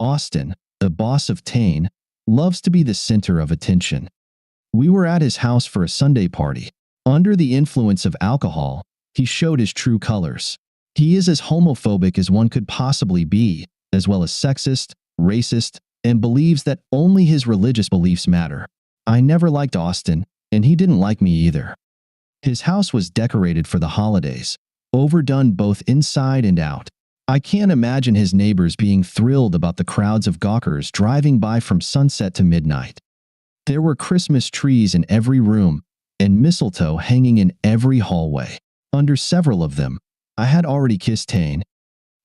Austin, the boss of Tane, loves to be the center of attention. We were at his house for a Sunday party. Under the influence of alcohol, he showed his true colors. He is as homophobic as one could possibly be, as well as sexist, racist, and believes that only his religious beliefs matter. I never liked Austin, and he didn't like me either. His house was decorated for the holidays, overdone both inside and out. I can't imagine his neighbors being thrilled about the crowds of gawkers driving by from sunset to midnight. There were Christmas trees in every room and mistletoe hanging in every hallway. Under several of them, I had already kissed Tane.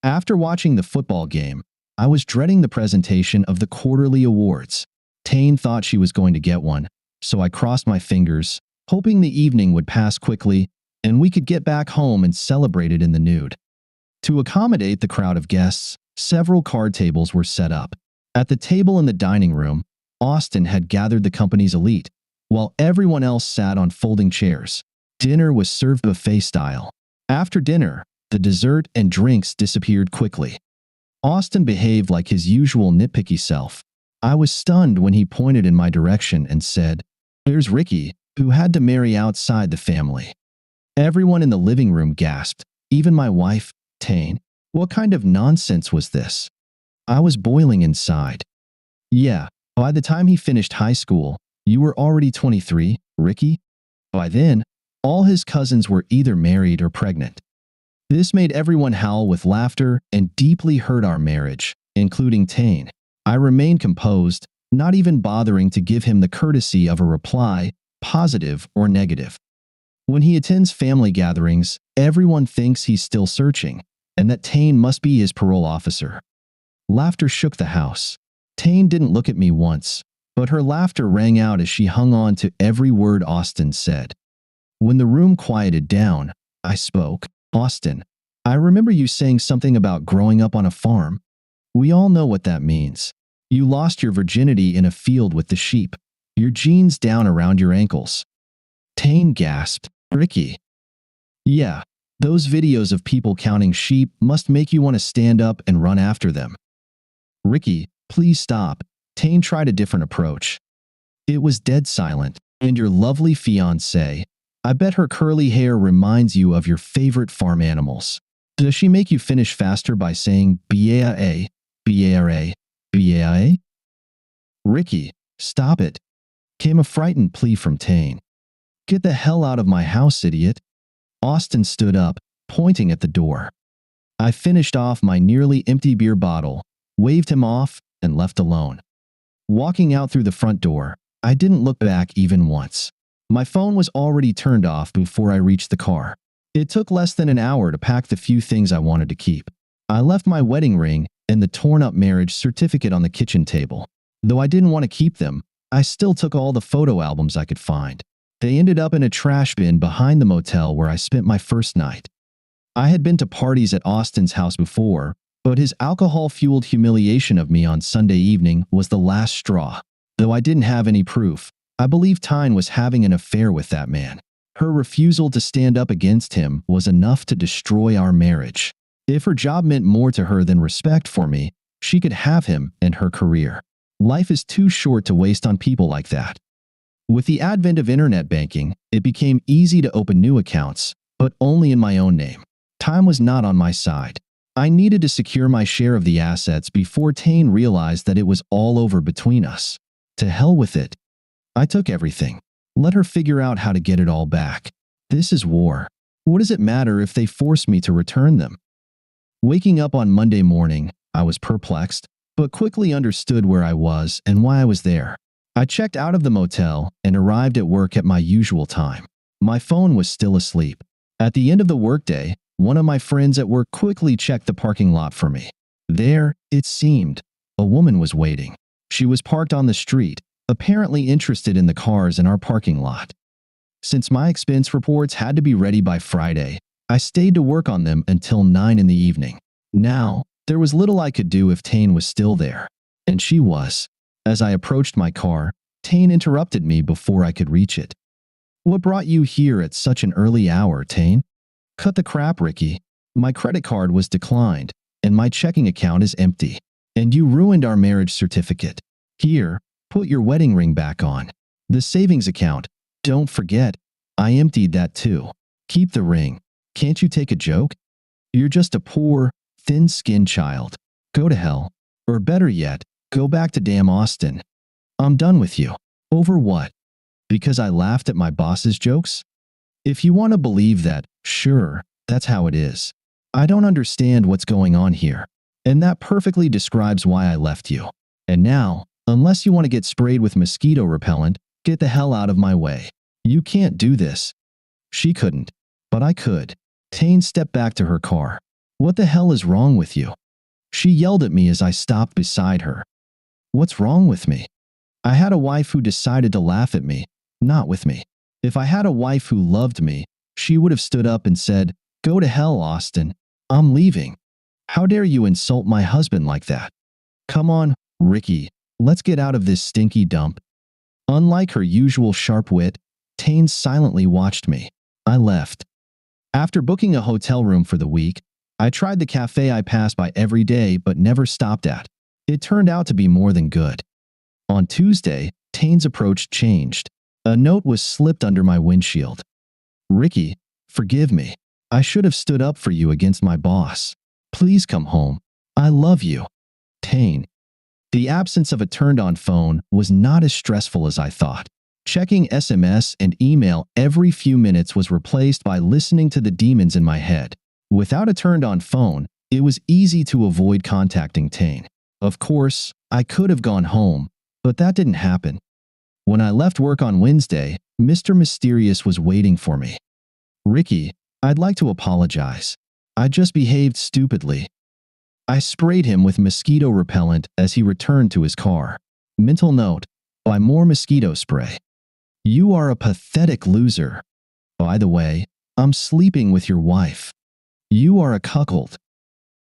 After watching the football game, I was dreading the presentation of the quarterly awards. Tane thought she was going to get one, so I crossed my fingers, hoping the evening would pass quickly and we could get back home and celebrate it in the nude. To accommodate the crowd of guests, several card tables were set up. At the table in the dining room, Austin had gathered the company's elite, while everyone else sat on folding chairs. Dinner was served buffet style. After dinner, the dessert and drinks disappeared quickly. Austin behaved like his usual nitpicky self. I was stunned when he pointed in my direction and said, "There's Ricky, who had to marry outside the family." Everyone in the living room gasped, even my wife, Tane. What kind of nonsense was this? I was boiling inside. Yeah, by the time he finished high school, you were already 23, Ricky? By then, all his cousins were either married or pregnant. This made everyone howl with laughter and deeply hurt our marriage, including Tane. I remained composed, not even bothering to give him the courtesy of a reply, positive or negative. When he attends family gatherings, everyone thinks he's still searching, and that Tane must be his parole officer. Laughter shook the house. Tane didn't look at me once, but her laughter rang out as she hung on to every word Austin said. When the room quieted down, I spoke. "Austin, I remember you saying something about growing up on a farm. We all know what that means. You lost your virginity in a field with the sheep, your jeans down around your ankles." Tane gasped. "Ricky." "Yeah, those videos of people counting sheep must make you want to stand up and run after them." "Ricky, please stop." Tane tried a different approach. It was dead silent. "And your lovely fiancée, I bet her curly hair reminds you of your favorite farm animals. Does she make you finish faster by saying BAA, BARA, BAA?" "Ricky, stop it," came a frightened plea from Tane. "Get the hell out of my house, idiot." Austin stood up, pointing at the door. I finished off my nearly empty beer bottle, waved him off, and left alone. Walking out through the front door, I didn't look back even once. My phone was already turned off before I reached the car. It took less than an hour to pack the few things I wanted to keep. I left my wedding ring and the torn-up marriage certificate on the kitchen table. Though I didn't want to keep them, I still took all the photo albums I could find. They ended up in a trash bin behind the motel where I spent my first night. I had been to parties at Austin's house before, but his alcohol-fueled humiliation of me on Sunday evening was the last straw. Though I didn't have any proof, I believed Tyne was having an affair with that man. Her refusal to stand up against him was enough to destroy our marriage. If her job meant more to her than respect for me, she could have him and her career. Life is too short to waste on people like that. With the advent of internet banking, it became easy to open new accounts, but only in my own name. Time was not on my side. I needed to secure my share of the assets before Tane realized that it was all over between us. To hell with it. I took everything. Let her figure out how to get it all back. This is war. What does it matter if they force me to return them? Waking up on Monday morning, I was perplexed, but quickly understood where I was and why I was there. I checked out of the motel and arrived at work at my usual time. My phone was still asleep. At the end of the workday, one of my friends at work quickly checked the parking lot for me. There, it seemed, a woman was waiting. She was parked on the street, apparently interested in the cars in our parking lot. Since my expense reports had to be ready by Friday, I stayed to work on them until 9 in the evening. Now, there was little I could do if Tane was still there. And she was. As I approached my car, Tane interrupted me before I could reach it. "What brought you here at such an early hour, Tane?" "Cut the crap, Ricky. My credit card was declined, and my checking account is empty." And you ruined our marriage certificate. Here, put your wedding ring back on. The savings account. Don't forget, I emptied that too. Keep the ring. Can't you take a joke? You're just a poor, thin-skinned child. Go to hell. Or better yet, go back to damn Austin. I'm done with you. Over what? Because I laughed at my boss's jokes? If you want to believe that, sure, that's how it is. I don't understand what's going on here. And that perfectly describes why I left you. And now, unless you want to get sprayed with mosquito repellent, get the hell out of my way. You can't do this. She couldn't, but I could. Tane stepped back to her car. What the hell is wrong with you? She yelled at me as I stopped beside her. What's wrong with me? I had a wife who decided to laugh at me, not with me. If I had a wife who loved me, she would have stood up and said, "Go to hell, Austin. I'm leaving. How dare you insult my husband like that? Come on, Ricky, let's get out of this stinky dump." Unlike her usual sharp wit, Tane silently watched me. I left. After booking a hotel room for the week, I tried the cafe I passed by every day but never stopped at. It turned out to be more than good. On Tuesday, Tane's approach changed. A note was slipped under my windshield. "Ricky, forgive me. I should have stood up for you against my boss. Please come home. I love you. Tane." The absence of a turned-on phone was not as stressful as I thought. Checking SMS and email every few minutes was replaced by listening to the demons in my head. Without a turned-on phone, it was easy to avoid contacting Tane. Of course, I could have gone home, but that didn't happen. When I left work on Wednesday, Mr. Mysterious was waiting for me. "Ricky, I'd like to apologize. I just behaved stupidly." I sprayed him with mosquito repellent as he returned to his car. Mental note: buy more mosquito spray. You are a pathetic loser. By the way, I'm sleeping with your wife. You are a cuckold.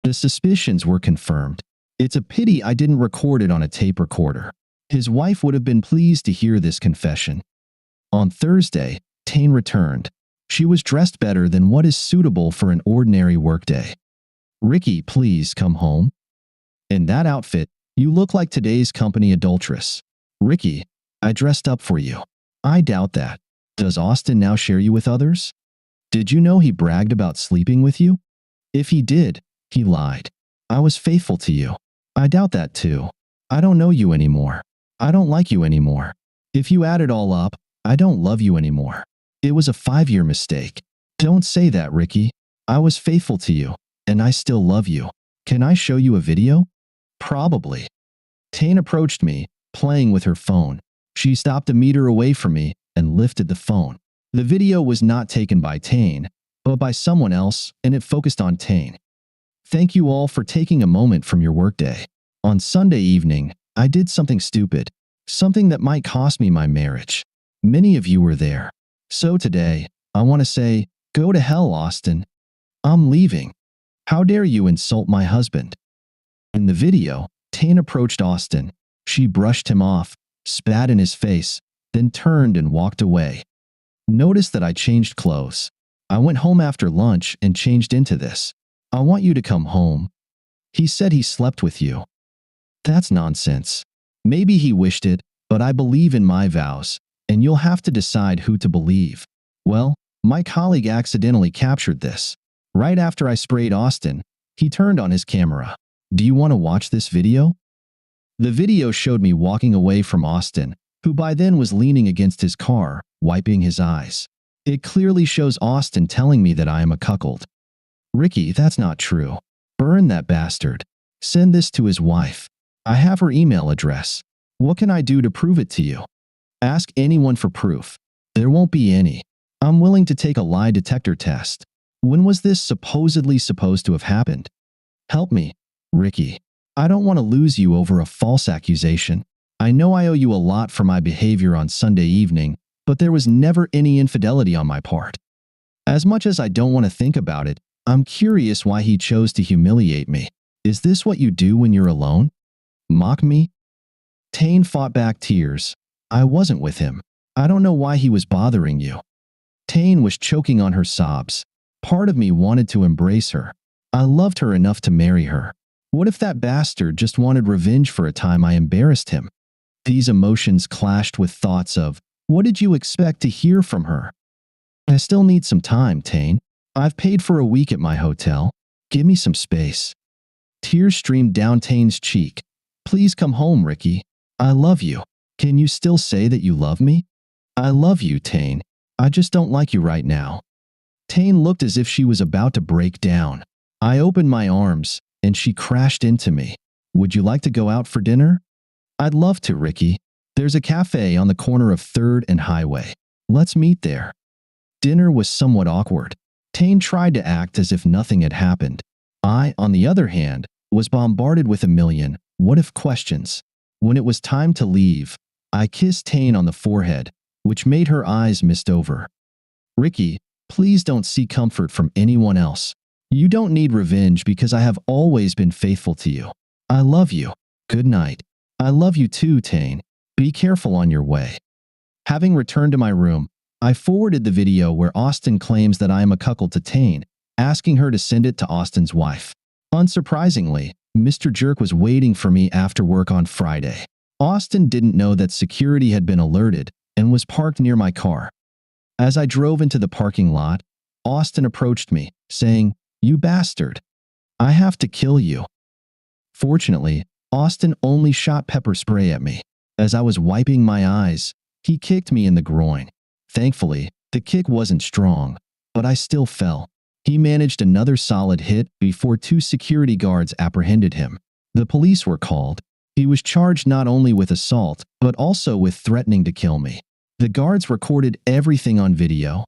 The suspicions were confirmed. It's a pity I didn't record it on a tape recorder. His wife would have been pleased to hear this confession. On Thursday, Tane returned. She was dressed better than what is suitable for an ordinary workday. "Ricky, please come home. In that outfit, you look like today's company adulteress." "Ricky, I dressed up for you." "I doubt that. Does Austin now share you with others? Did you know he bragged about sleeping with you? If he did, he lied. I was faithful to you." "I doubt that too. I don't know you anymore. I don't like you anymore. If you add it all up, I don't love you anymore. It was a 5-year mistake." "Don't say that, Ricky. I was faithful to you, and I still love you. Can I show you a video?" "Probably." Tane approached me, playing with her phone. She stopped a meter away from me and lifted the phone. The video was not taken by Tane, but by someone else, and it focused on Tane. "Thank you all for taking a moment from your workday. On Sunday evening, I did something stupid, something that might cost me my marriage. Many of you were there. So today, I want to say, go to hell, Austin. I'm leaving. How dare you insult my husband?" In the video, Tane approached Austin. She brushed him off, spat in his face, then turned and walked away. Notice that I changed clothes. I went home after lunch and changed into this. "I want you to come home." He said he slept with you. That's nonsense. Maybe he wished it, but I believe in my vows, and you'll have to decide who to believe. Well, my colleague accidentally captured this. Right after I sprayed Austin, he turned on his camera. Do you want to watch this video? The video showed me walking away from Austin, who by then was leaning against his car, wiping his eyes. It clearly shows Austin telling me that I am a cuckold. "Ricky, that's not true. Burn that bastard. Send this to his wife. I have her email address. What can I do to prove it to you? Ask anyone for proof. There won't be any. I'm willing to take a lie detector test. When was this supposedly supposed to have happened? Help me, Ricky. I don't want to lose you over a false accusation. I know I owe you a lot for my behavior on Sunday evening, but there was never any infidelity on my part. As much as I don't want to think about it, I'm curious why he chose to humiliate me. Is this what you do when you're alone? Mock me?" Tane fought back tears. "I wasn't with him. I don't know why he was bothering you." Tane was choking on her sobs. Part of me wanted to embrace her. I loved her enough to marry her. What if that bastard just wanted revenge for a time I embarrassed him? These emotions clashed with thoughts of, what did you expect to hear from her? I still need some time, Tane. I've paid for a week at my hotel. Give me some space. Tears streamed down Tane's cheek. Please come home, Ricky. I love you. Can you still say that you love me? I love you, Tane. I just don't like you right now. Tane looked as if she was about to break down. I opened my arms, and she crashed into me. Would you like to go out for dinner? I'd love to, Ricky. There's a cafe on the corner of 3rd and Highway. Let's meet there. Dinner was somewhat awkward. Tane tried to act as if nothing had happened. I, on the other hand, was bombarded with a million what-if questions. When it was time to leave, I kissed Tane on the forehead, which made her eyes mist over. Ricky, please don't seek comfort from anyone else. You don't need revenge because I have always been faithful to you. I love you. Good night. I love you too, Tane. Be careful on your way. Having returned to my room, I forwarded the video where Austin claims that I am a cuckold to Tane, asking her to send it to Austin's wife. Unsurprisingly, Mr. Jerk was waiting for me after work on Friday. Austin didn't know that security had been alerted and was parked near my car. As I drove into the parking lot, Austin approached me, saying, "You bastard. I have to kill you." Fortunately, Austin only shot pepper spray at me. As I was wiping my eyes, he kicked me in the groin. Thankfully, the kick wasn't strong, but I still fell. He managed another solid hit before 2 security guards apprehended him. The police were called. He was charged not only with assault, but also with threatening to kill me. The guards recorded everything on video.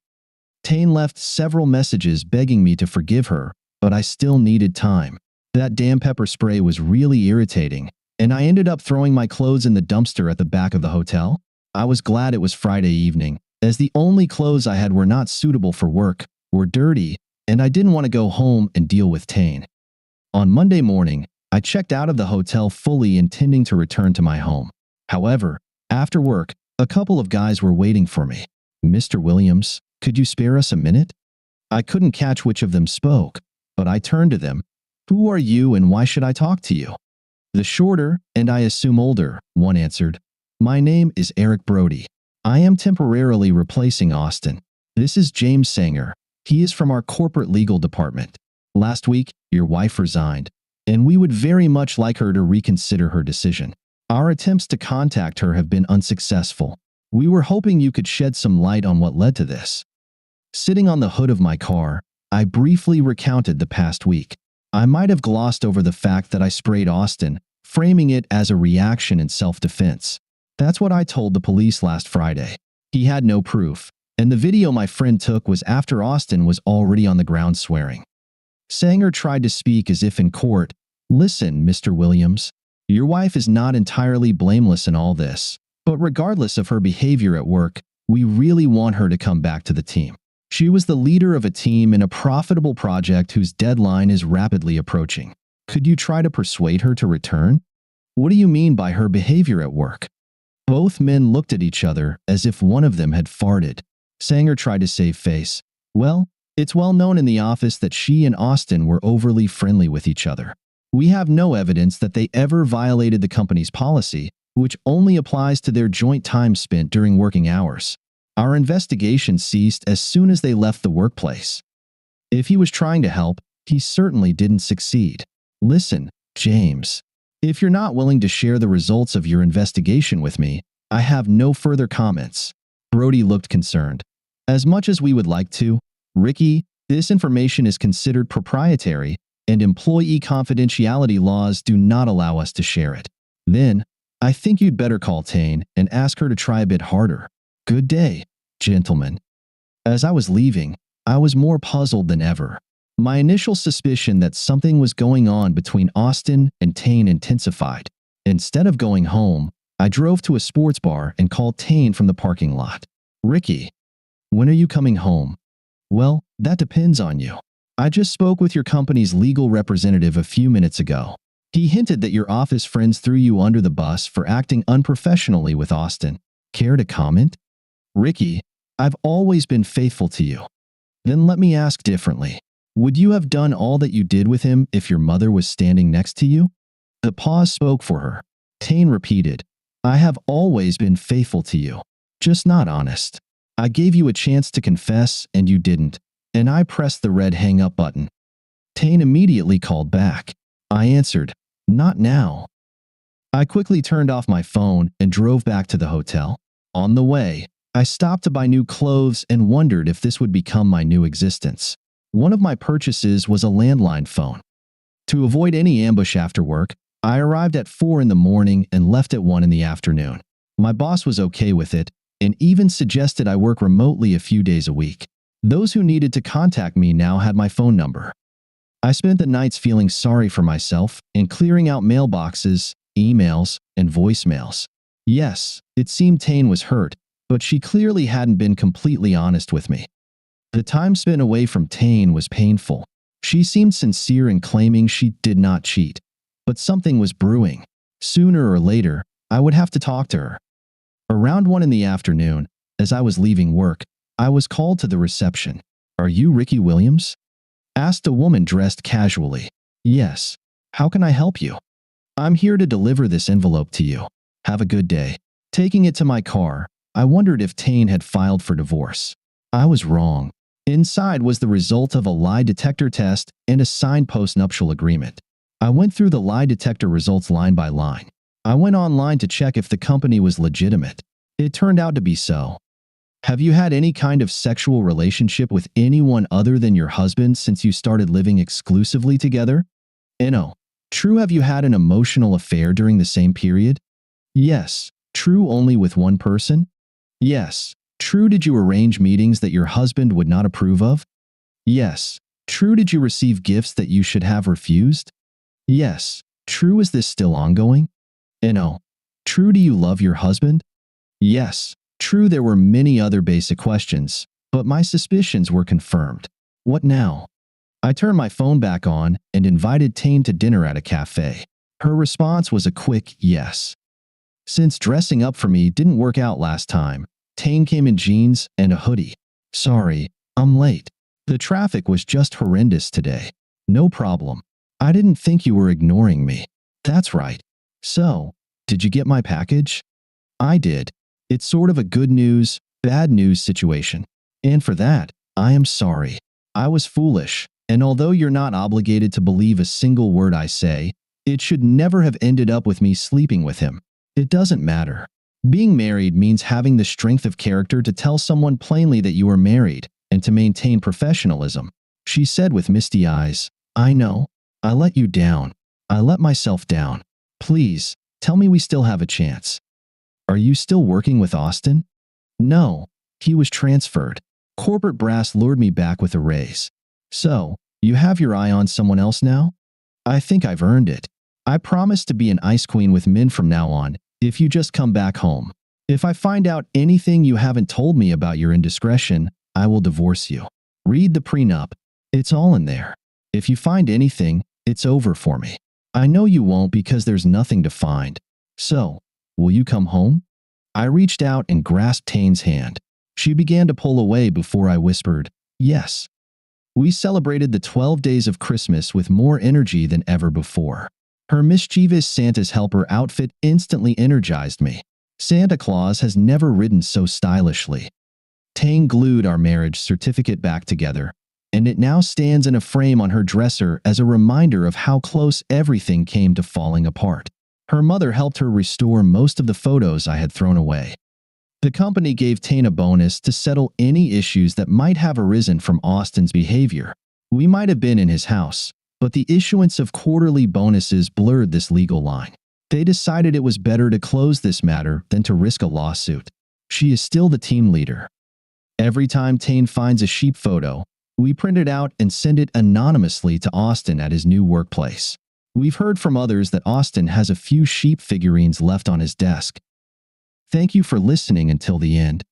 Tane left several messages begging me to forgive her, but I still needed time. That damn pepper spray was really irritating, and I ended up throwing my clothes in the dumpster at the back of the hotel. I was glad it was Friday evening, as the only clothes I had were not suitable for work, were dirty, and I didn't want to go home and deal with Tane. On Monday morning, I checked out of the hotel fully intending to return to my home. However, after work, a couple of guys were waiting for me. "Mr. Williams, could you spare us a minute?" I couldn't catch which of them spoke, but I turned to them. "Who are you and why should I talk to you?" The shorter, and I assume older, one answered, "My name is Eric Brody. I am temporarily replacing Austin. This is James Sanger. He is from our corporate legal department. Last week, your wife resigned, and we would very much like her to reconsider her decision. Our attempts to contact her have been unsuccessful. We were hoping you could shed some light on what led to this." Sitting on the hood of my car, I briefly recounted the past week. I might have glossed over the fact that I sprayed Austin, framing it as a reaction in self-defense. That's what I told the police last Friday. He had no proof, and the video my friend took was after Austin was already on the ground swearing. Sanger tried to speak as if in court. "Listen, Mr. Williams, your wife is not entirely blameless in all this, but regardless of her behavior at work, we really want her to come back to the team. She was the leader of a team in a profitable project whose deadline is rapidly approaching. Could you try to persuade her to return?" "What do you mean by her behavior at work?" Both men looked at each other as if one of them had farted. Sanger tried to save face. "Well, it's well known in the office that she and Austin were overly friendly with each other. We have no evidence that they ever violated the company's policy, which only applies to their joint time spent during working hours. Our investigation ceased as soon as they left the workplace. If he was trying to help, he certainly didn't succeed. Listen, James, if you're not willing to share the results of your investigation with me, I have no further comments." Brody looked concerned. "As much as we would like to, Ricky, this information is considered proprietary, and employee confidentiality laws do not allow us to share it. Then, I think you'd better call Tane and ask her to try a bit harder. Good day, gentlemen." As I was leaving, I was more puzzled than ever. My initial suspicion that something was going on between Austin and Tane intensified. Instead of going home, I drove to a sports bar and called Tane from the parking lot. "Ricky, when are you coming home?" "Well, that depends on you. I just spoke with your company's legal representative a few minutes ago. He hinted that your office friends threw you under the bus for acting unprofessionally with Austin. Care to comment?" "Ricky, I've always been faithful to you." "Then let me ask differently. Would you have done all that you did with him if your mother was standing next to you? The pause spoke for her. Tane repeated, I have always been faithful to you, just not honest. I gave you a chance to confess and you didn't, and I pressed the red hang up button. Tane immediately called back. I answered, not now. I quickly turned off my phone and drove back to the hotel. On the way, I stopped to buy new clothes and wondered if this would become my new existence. One of my purchases was a landline phone. To avoid any ambush after work, I arrived at 4 in the morning and left at 1 in the afternoon. My boss was okay with it and even suggested I work remotely a few days a week. Those who needed to contact me now had my phone number. I spent the nights feeling sorry for myself and clearing out mailboxes, emails, and voicemails. Yes, it seemed Tane was hurt, but she clearly hadn't been completely honest with me. The time spent away from Tane was painful. She seemed sincere in claiming she did not cheat, but something was brewing. Sooner or later, I would have to talk to her. Around 1 in the afternoon, as I was leaving work, I was called to the reception. Are you Ricky Williams? Asked a woman dressed casually. Yes. How can I help you? I'm here to deliver this envelope to you. Have a good day. Taking it to my car, I wondered if Tane had filed for divorce. I was wrong. Inside was the result of a lie detector test and a signed post-nuptial agreement. I went through the lie detector results line by line. I went online to check if the company was legitimate. It turned out to be so. Have you had any kind of sexual relationship with anyone other than your husband since you started living exclusively together? No. True, have you had an emotional affair during the same period? Yes. True, only with one person? Yes. True, did you arrange meetings that your husband would not approve of? Yes. True, did you receive gifts that you should have refused? Yes. True, is this still ongoing? No. True, do you love your husband? Yes. True, there were many other basic questions, but my suspicions were confirmed. What now? I turned my phone back on and invited Tane to dinner at a cafe. Her response was a quick yes. Since dressing up for me didn't work out last time, Tane came in jeans and a hoodie. Sorry, I'm late. The traffic was just horrendous today. No problem. I didn't think you were ignoring me. That's right. So, did you get my package? I did. It's sort of a good news, bad news situation. And for that, I am sorry. I was foolish, and although you're not obligated to believe a single word I say, it should never have ended up with me sleeping with him. It doesn't matter. Being married means having the strength of character to tell someone plainly that you are married and to maintain professionalism. She said with misty eyes, I know. I let you down. I let myself down. Please, tell me we still have a chance. Are you still working with Austin? No, he was transferred. Corporate brass lured me back with a raise. So, you have your eye on someone else now? I think I've earned it. I promise to be an ice queen with men from now on, if you just come back home. If I find out anything you haven't told me about your indiscretion, I will divorce you. Read the prenup. It's all in there. If you find anything, it's over for me. I know you won't because there's nothing to find. So, will you come home? I reached out and grasped Tane's hand. She began to pull away before I whispered, yes. We celebrated the 12 days of Christmas with more energy than ever before. Her mischievous Santa's helper outfit instantly energized me. Santa Claus has never ridden so stylishly. Tane glued our marriage certificate back together, and it now stands in a frame on her dresser as a reminder of how close everything came to falling apart. Her mother helped her restore most of the photos I had thrown away. The company gave Tane a bonus to settle any issues that might have arisen from Austin's behavior. We might have been in his house, but the issuance of quarterly bonuses blurred this legal line. They decided it was better to close this matter than to risk a lawsuit. She is still the team leader. Every time Tane finds a sheep photo, we print it out and send it anonymously to Austin at his new workplace. We've heard from others that Austin has a few sheep figurines left on his desk. Thank you for listening until the end.